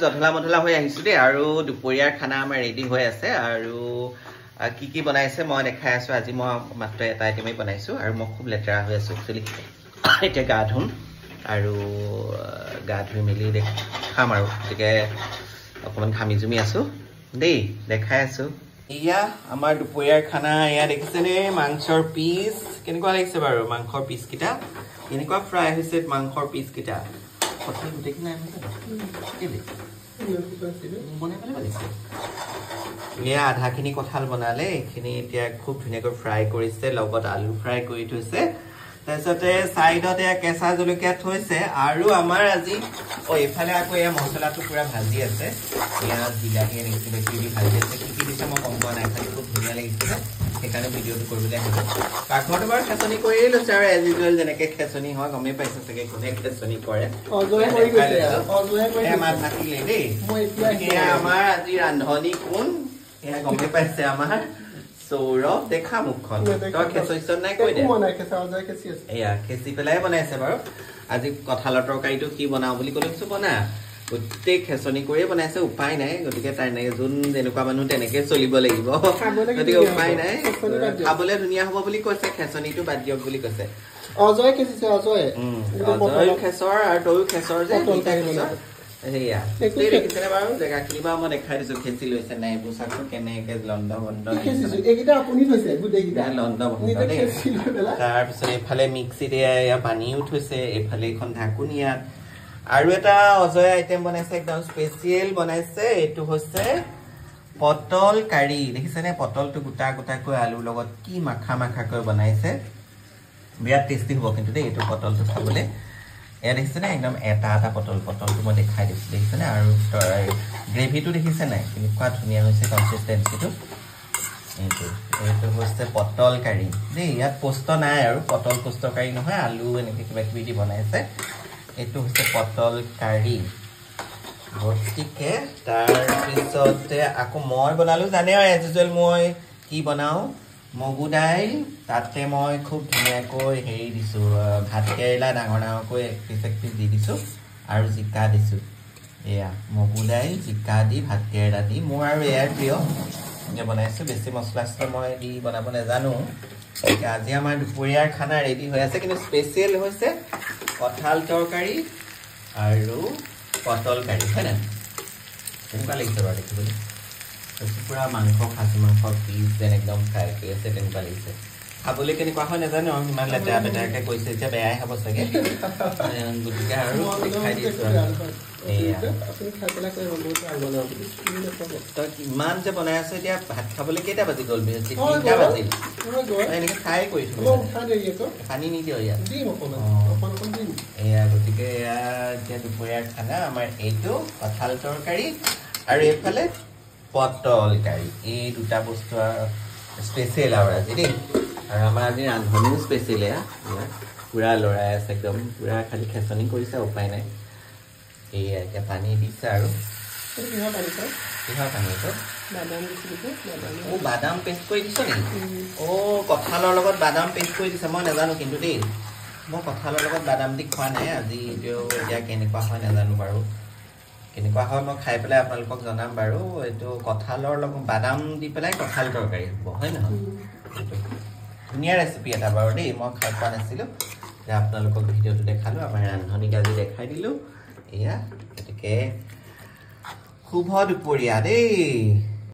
জধলা মধলা হৈ আহিছো দেই আৰু দুপৰীয়াৰ খানা আমাৰ ৰেডি হৈ আছে আৰু কি বনাইছে মই দেখাই আছো আজি মই মাত্ৰ এটা আইটেমই বনাইছো আৰু মই খুব লেতেৰা হৈ আছো একচুয়ালি এতিয়া গা ধুম আৰু গা ধুই মেলি খাম আৰু গতিকে অকমান ঘামি জুমি আছো দেই দেখাই আছো ইয়া আমাৰ দুপৰীয়াৰ খানা ইয়া দেখিছেনে মাংসৰ পিস কেনেকুৱা লাগিছে বাৰু মাংসৰ পিস কিটা কেনেকুৱা ফ্ৰাই হৈছে মাংসৰ পিস কিটা কথা দেখি নাই আধা খিনি কঁঠাল বনালে এইখিনি এতিয়া খুব ধুনীয়াকৈ ফ্ৰাই কৰিছে লগত আলু ফ্ৰাই কৰি থৈছে তাৰপিছতে সাইডতে কেঁচা জলকীয়া থৈছে আৰু আমাৰ আজি এইফালে আকৌ এয়া মছলাটো পুৰা ভাজি আছে পিঁয়াজ বিলাহী এনেকৈ বেছি ভাজি আছে কি দিছে মই গম পোৱা নাই খালি খুব ধুনীয়া লাগিছে সেইকাৰণে ভিডিঅ'টো কৰিবলৈ আহিলো কাঠৰটো বাৰু খেচনি কৰিয়ে লৈছে আৰু এজ ইউজুৱেল যেনেকৈ খেচনি হয় গমেই পাইছে চাগে কোনে খেচনি কৰে মাত নাছিলে দেই এয়া আমাৰ আজি ৰান্ধনি কোন এয়া গমেই পাইছে আমাৰ সৌৰভ দেখা মুখখন তই খেচৈছ নাই কৈ দে এয়া খেচি পেলাই বনাইছে বাৰু আজি কঁঠালৰ তৰকাৰীটো কি বনাও বুলি ক'লে কিছু বনা গোটেই খেচনি কৰিয়ে বনাইছে উপায় নাই গতিকে তাই যোন যেনেকুৱা মানুহ তেনেকে চলিব লাগিব গতিকে উপায় নাই খাবলৈ ধুনীয়া হ'ব বুলি কৈছে খেচনিটো বাদ দিয়ক বুলি কৈছে অজয় খেচিছে অজয় খেচৰ আৰু তয়ো খেচৰ যে সেয়া দেখিছেনে বাৰু জেগাখিনি বাৰু মই দেখাই দিছো খেচি লৈছে নাই এইবোৰ চাকচোন কেনেকে লণ্ড বন্ধ তাৰপিছত এইফালে মিক্সিত এয়া পানীও থৈছে এইফালে এখন ঢাকোন ইয়াত আৰু এটা অজয় আইটেম বনাইছে একদম স্পেচিয়েল বনাইছে এইটো হৈছে পটল কাৰী দেখিছেনে পটলটো গোটা গোটাকৈ আলুৰ লগত কি মাখা মাখাকৈ বনাইছে বিৰাট টেষ্টি হ'ব কিন্তু দেই এইটো পটলটো খাবলৈ এয়া দেখিছেনে একদম এটা এটা পটলটো মই দেখাই দিছোঁ দেখিছেনে আৰু গ্ৰেভিটো দেখিছে নাই কেনেকুৱা ধুনীয়া হৈছে কনচিষ্টেঞ্চিটো এইটো হৈছে পটল কাৰী দেই ইয়াত পোষ্ট নাই আৰু পটল পোষ্ট কাৰী নহয় আলু এনেকৈ কিবা কিবি দি বনাইছে এইটো হৈছে পটল কাৰী গতিকে তাৰপিছতে আকৌ মই বনালোঁ জানে আৰু এজ ইউজুৱেল মই কি বনাওঁ মগু দাইল তাতে মই খুব ধুনীয়াকৈ হেৰি দিছোঁ ভাত কেৰেলা ডাঙৰ ডাঙৰকৈ এক পিচ দি দিছোঁ আৰু জিকা দিছোঁ এয়া মগু দাইল জিকা দি ভাত কেৰেলা দি মোৰ আৰু এয়াৰ প্ৰিয় এতিয়া বনাইছোঁ বেছি মছলা চছলা মই দি বনাব নাজানো আজি আমাৰ দুপৰীয়াৰ খানা ৰেডি হৈ আছে কিন্তু স্পেচিয়েল হৈছে কঁঠাল তৰকাৰী আৰু পটল কাৰী হয় নাই কেনেকুৱা লাগিছে বাৰু দেখিবলৈ পুৰা মাংস খাচী মাংসৰ পিচ যেন একদম ফ্ৰাই কৰি আছে তেনেকুৱা লাগিছে খাবলৈ কেনেকুৱা হয় নাজানো আৰু ইমান লেতেৰা বেতেৰাকৈ কৈছে এতিয়া বেয়াই হ'ব চাগে গতিকে আৰু দেখাই দিছোঁ তই কিমান যে বনাই আছ এতিয়া ভাত খাবলৈ কেইটা বাজি গ'ল 3টা বাজিল এনেকৈ ফ্ৰাই কৰি থ'ব পানী নিদিয় ইয়াত এয়া গতিকে এয়া এতিয়া দুপৰীয়াৰ খানা আমাৰ এইটো কঁঠাল তৰকাৰী আৰু এইফালে পটল কাৰী এই দুটা বস্তু স্পেচিয়েল আৰু আজি দেই আৰু আমাৰ আজি ৰান্ধনিও স্পেচিয়েল এয়া পুৰা লৰাই আছে একদম পুৰা খালি খেচনি কৰিছে উপায় নাই এয়া এতিয়া পানী দিছে আৰু কিহৰ পানী বাদাম পেষ্ট কৰি দিছ নেকি কঁঠালৰ লগত বাদাম পেষ্ট কৰি দিছে মই নাজানো কিন্তু দেই মই কঁঠালৰ লগত বাদাম দি খোৱা নাই আজি এতিয়া কেনেকুৱা হয় নাজানো বাৰু কেনেকুৱা হয় মই খাই পেলাই আপোনালোকক জনাম বাৰু এইটো কঁঠালৰ লগত বাদাম দি পেলাই কঁঠাল তৰকাৰী হ'ব হয় নহয় ধুনীয়া ৰেচিপি এটা বাৰু দেই মই খাই পোৱা নাছিলোঁ এতিয়া আপোনালোকক ভিডিঅ'টো দেখালোঁ আমাৰ ৰান্ধনিক আজি দেখাই দিলোঁ এয়া গতিকে শুভ দুপৰীয়া দেই